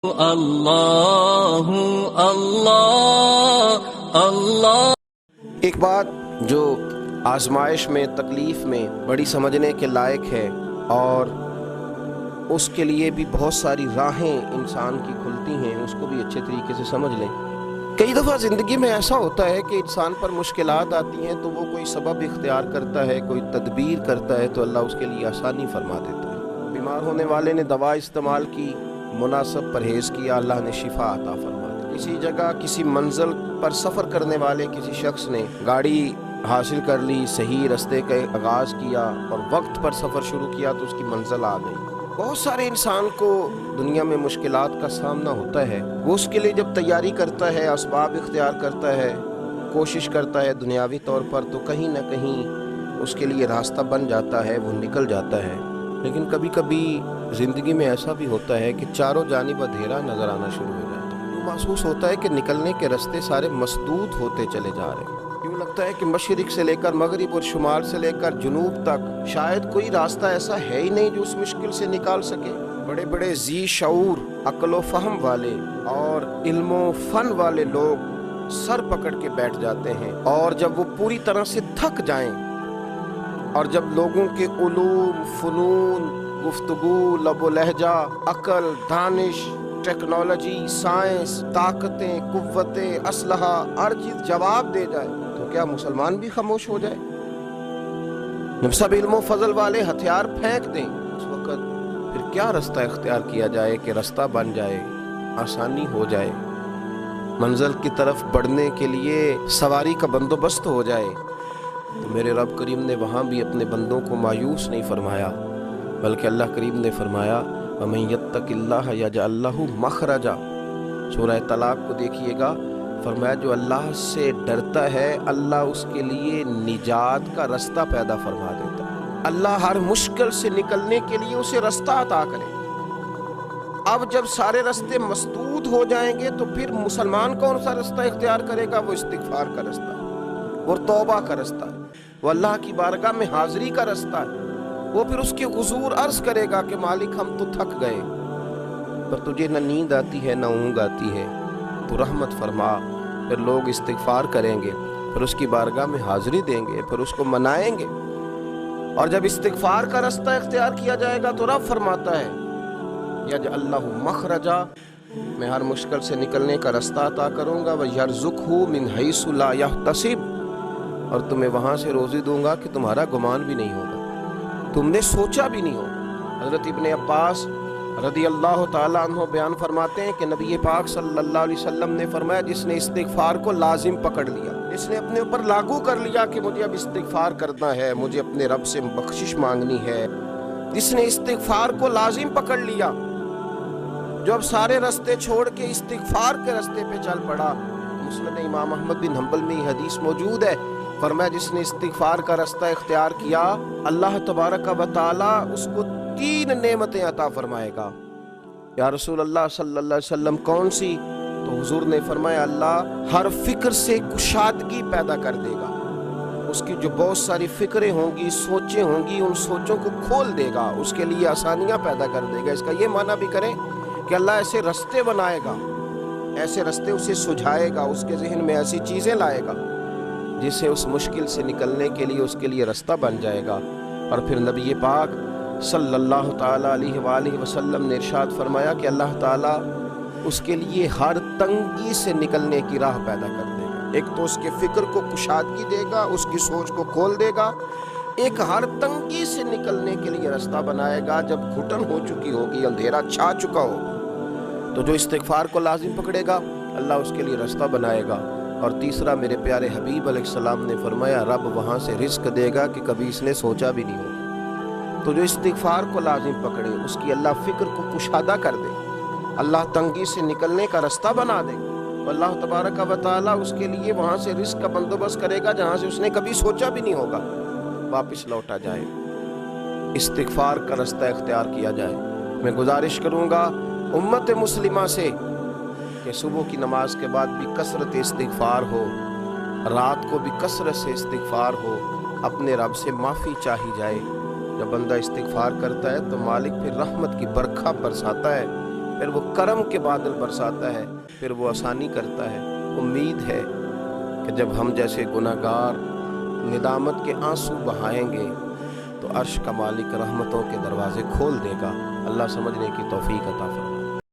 اللہ اللہ اللہ۔ ایک بات جو آزمائش میں، تکلیف میں بڑی سمجھنے کے لائق ہے، اور اس کے لیے بھی بہت ساری راہیں انسان کی کھلتی ہیں، اس کو بھی اچھے طریقے سے سمجھ لیں۔ کئی دفعہ زندگی میں ایسا ہوتا ہے کہ انسان پر مشکلات آتی ہیں تو وہ کوئی سبب اختیار کرتا ہے، کوئی تدبیر کرتا ہے تو اللہ اس کے لیے آسانی فرما دیتا ہے۔ بیمار ہونے والے نے دوا استعمال کی، مناسب پرہیز کیا، اللہ نے شفا عطا فرما دی۔ کسی جگہ کسی منزل پر سفر کرنے والے کسی شخص نے گاڑی حاصل کر لی، صحیح رستے کا آغاز کیا اور وقت پر سفر شروع کیا تو اس کی منزل آ گئی۔ بہت سارے انسان کو دنیا میں مشکلات کا سامنا ہوتا ہے، وہ اس کے لیے جب تیاری کرتا ہے، اسباب اختیار کرتا ہے، کوشش کرتا ہے دنیاوی طور پر، تو کہیں نہ کہیں اس کے لیے راستہ بن جاتا ہے، وہ نکل جاتا ہے۔ لیکن کبھی کبھی زندگی میں ایسا بھی ہوتا ہے کہ چاروں جانب اندھیرا نظر آنا شروع ہو جاتا ہے، محسوس ہوتا ہے کہ نکلنے کے راستے سارے مسدود ہوتے چلے جا رہے ہیں۔ یوں لگتا ہے کہ مشرق سے لے کر مغرب اور شمال سے لے کر جنوب تک شاید کوئی راستہ ایسا ہے ہی نہیں جو اس مشکل سے نکال سکے۔ بڑے بڑے ذی شعور، عقل و فہم والے اور علم و فن والے لوگ سر پکڑ کے بیٹھ جاتے ہیں، اور جب وہ پوری طرح سے تھک جائیں اور جب لوگوں کے علوم، فنون، گفتگو، لب و لہجہ، عقل، دانش، ٹیکنالوجی، سائنس، طاقتیں، قوتیں، اسلحہ، ہر چیز جواب دے جائے تو کیا مسلمان بھی خاموش ہو جائے؟ جب سب علم و فضل والے ہتھیار پھینک دیں اس وقت پھر کیا رستہ اختیار کیا جائے کہ رستہ بن جائے، آسانی ہو جائے، منزل کی طرف بڑھنے کے لیے سواری کا بندوبست ہو جائے؟ تو میرے رب کریم نے وہاں بھی اپنے بندوں کو مایوس نہیں فرمایا، بلکہ اللہ کریم نے فرمایا وَمَن يَتَّقِ اللَّهَ يَجْعَل لَّهُ مَخْرَجًا۔ سورہ طلاق کو دیکھیے گا، فرمایا جو اللہ سے ڈرتا ہے اللہ اس کے لیے نجات کا رستہ پیدا فرما دیتا ہے، اللہ ہر مشکل سے نکلنے کے لیے اسے رستہ عطا کرے۔ اب جب سارے رستے مسدود ہو جائیں گے تو پھر مسلمان کون سا رستہ اختیار کرے گا؟ وہ استغفار کا رستہ ہے، وہ توبہ کا رستہ ہے، وہ اللہ کی بارگاہ میں حاضری کا رستہ ہے۔ وہ پھر اس کے حضور عرض کرے گا کہ مالک ہم تو تھک گئے، پر تجھے نہ نیند آتی ہے نہ اونگ آتی ہے، تو رحمت فرما۔ پھر لوگ استغفار کریں گے، پھر اس کی بارگاہ میں حاضری دیں گے، پھر اس کو منائیں گے، اور جب استغفار کا رستہ اختیار کیا جائے گا تو رب فرماتا ہے یجعل لہ مخرجا، میں ہر مشکل سے نکلنے کا رستہ عطا کروں گا، وَيَرْزُقْهُ مِنْ حَيْثُ لَا يَحْتَسِبُ، اور تمہیں وہاں سے روزی دوں گا کہ تمہارا گمان بھی نہیں ہوگا، تم نے سوچا بھی نہیں ہوگا۔ حضرت ابن عباس رضی اللہ تعالیٰ عنہ بیان فرماتے ہیں کہ نبی پاک صلی اللہ علیہ وسلم نے فرمایا جس نے استغفار کو لازم پکڑ لیا، جس نے اپنے اوپر لاگو کر لیا کہ مجھے اب استغفار کرنا ہے، مجھے اپنے رب سے بخشش مانگنی ہے، جس نے استغفار کو لازم پکڑ لیا، جو اب سارے رستے چھوڑ کے استغفار کے رستے پہ چل پڑا۔ مسند امام احمد بن حنبل میں یہ حدیث موجود ہے، فرمایا جس نے استغفار کا رستہ اختیار کیا اللہ تبارک و تعالی اس کو 3 نعمتیں عطا فرمائے گا۔ یا رسول اللہ صلی اللہ علیہ وسلم کون سی؟ تو حضور نے فرمایا اللہ ہر فکر سے کشادگی پیدا کر دے گا، اس کی جو بہت ساری فکریں ہوں گی، سوچیں ہوں گی، ان سوچوں کو کھول دے گا، اس کے لیے آسانیاں پیدا کر دے گا۔ اس کا یہ معنی بھی کریں کہ اللہ ایسے رستے بنائے گا، ایسے رستے اسے سجھائے گا، اس کے ذہن میں ایسی چیزیں لائے گا جس سے اس مشکل سے نکلنے کے لیے اس کے لیے رستہ بن جائے گا۔ اور پھر نبی پاک صلی اللہ تعالیٰ علیہ وآلہ وسلم نے ارشاد فرمایا کہ اللہ تعالیٰ اس کے لیے ہر تنگی سے نکلنے کی راہ پیدا کر دے گا۔ ایک تو اس کے فکر کو کشادگی دے گا، اس کی سوچ کو کھول دے گا، ایک ہر تنگی سے نکلنے کے لیے رستہ بنائے گا جب گھٹن ہو چکی ہوگی، اندھیرا چھا چکا ہوگا، تو جو استغفار کو لازم پکڑے گا اللہ اس کے لیے رستہ بنائے گا۔ اور تیسرا میرے پیارے حبیب علیہ السلام نے فرمایا رب وہاں سے رزق دے گا کہ کبھی اس نے سوچا بھی نہیں ہوگا۔ تو جو استغفار کو لازم پکڑے اس کی اللہ فکر کو کشادہ کر دے، اللہ تنگی سے نکلنے کا رستہ بنا دے، تو اللہ تبارک و تعالیٰ اس کے لیے وہاں سے رزق کا بندوبست کرے گا جہاں سے اس نے کبھی سوچا بھی نہیں ہوگا، واپس لوٹا جائے، استغفار کا رستہ اختیار کیا جائے۔ میں گزارش کروں گا امت مسلمہ سے کہ صبح کی نماز کے بعد بھی کثرت استغفار ہو، رات کو بھی کثرت سے استغفار ہو، اپنے رب سے معافی چاہی جائے۔ جب بندہ استغفار کرتا ہے تو مالک پھر رحمت کی برکھا برساتا ہے، پھر وہ کرم کے بادل برساتا ہے، پھر وہ آسانی کرتا ہے۔ امید ہے کہ جب ہم جیسے گناہگار ندامت کے آنسو بہائیں گے تو عرش کا مالک رحمتوں کے دروازے کھول دے گا۔ اللہ سمجھنے کی توفیق عطا فرمائے۔